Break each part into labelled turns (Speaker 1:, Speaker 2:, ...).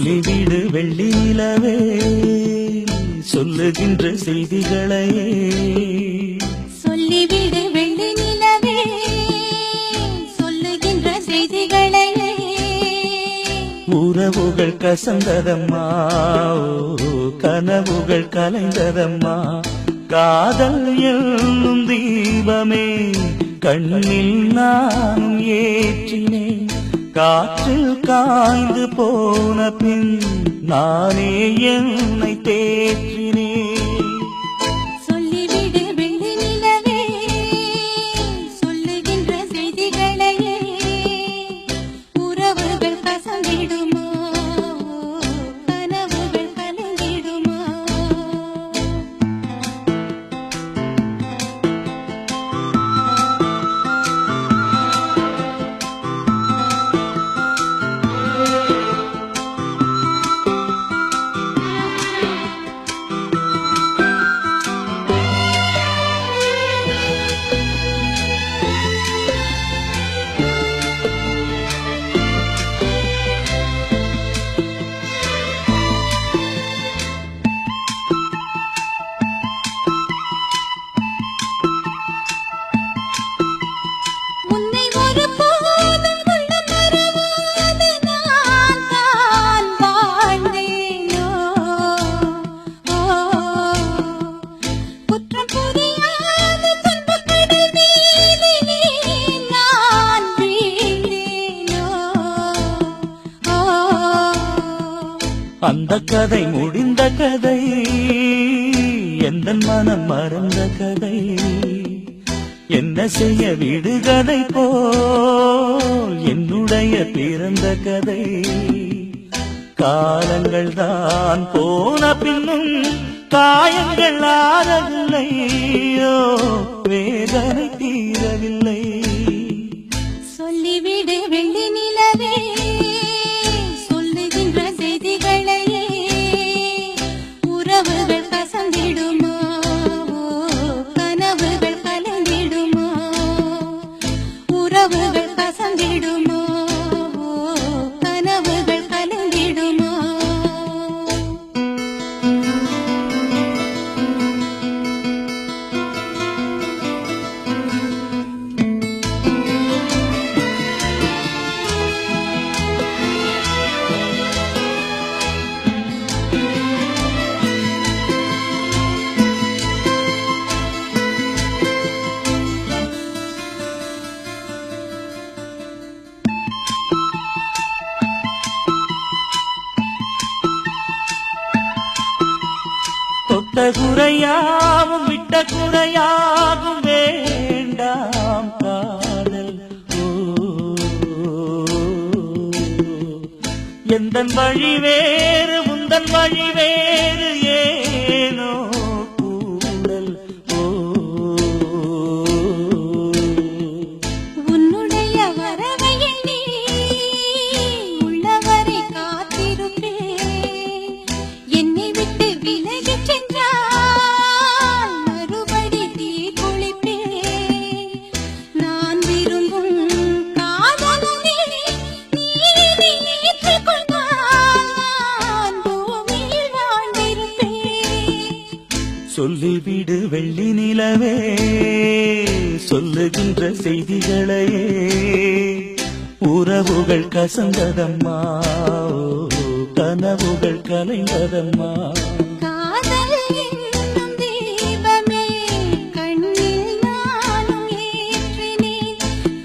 Speaker 1: சொல்லிவிடு வெள்ளி நிலவே சொல்லுகின்ற செய்திகளையே
Speaker 2: சொல்லிவிடு வெள்ளி நிலவே சொல்லுகின்ற செய்திகளையே
Speaker 1: உறவுகள் கசந்ததம்மா கனவுகள் கலைந்ததம்மா காதல் என்னும் தீபமே கண்ணில் நானும் ஏற்றினேன் காற்றில் காய்ந்து போன பின் நானே என்னை தேற்றினேன்
Speaker 2: சொல்லிவிடு வெள்ளி நிலவே சொல்லுகின்ற செய்திகளையே உறவுகள் கசந்திடுமோ கனவுகள் கலந்திடுமோ உன்னை ஒருபோதும் கொள்ள மறவாது நான் தான் வாழ்ந்தேனோ குற்றம் புரியாத துன்பக்கடல் மீதிலே நான் வீழ்ந்தேனோ
Speaker 1: அந்த கதை முடிந்த கதை எந்த மனம் மறந்த கதை என்ன செய்ய விடுகதை போல் என்னுடைய பிறந்த கதை காலங்கள் தான் போன பின்னும் காயங்கள் ஆறவில்லையோ வேதனை தீரவில்லை
Speaker 2: சொல்லிவிடு வெள்ளி நிலவே சொல்லுகின்ற செய்திகளையே உறவுகள் கசந்திடுமோ கனவுகள் கலந்திடுமோ உறவுகள் கசந்திடுமோ கனவுகள் கலந்திடுமோ
Speaker 1: தொட்ட குறையாவும் விட்ட குறையாகும் வேண்டாம் காதல் எந்தன் வழி வேறு உந்தன் வழி வேறு ஏனோ கூடல்
Speaker 2: உன்னுடைய வரவை எண்ணி உள்ளவரை காத்திருப்பேன் என்னை விட்டு விலகிச் சென்றால் மறுபடி தீ குளிப்பேன் நான் விரும்பும் காதலனை நீதி ஏற்றுக்கொண்டால் நான் பூமியில் வாழ்ந்திருப்பேன்
Speaker 1: சொல்லிவிடு வெள்ளி நிலவே சொல்லுகின்ற செய்திகளையே உறவுகள் கசந்ததம்மா கனவுகள் கலைந்ததம்மா
Speaker 2: காதல் என்னும் தீபமே கண்ணில் நானும் ஏற்றினேன்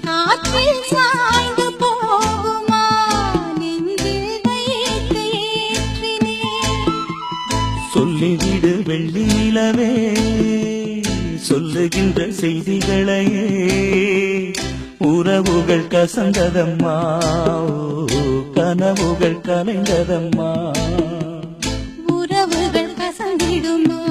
Speaker 2: காற்றில் சாய்ந்து போகுமா நெஞ்சில் வைத்து ஏற்றினேன்
Speaker 1: சொல்லிவிடு வெள்ளி நிலவே சொல்லுகின்ற செய்திகளையே உறவுகள் கசந்ததம்மா கனவுகள் கலைந்ததம்மா
Speaker 2: உறவுகள் கசந்திடுமோ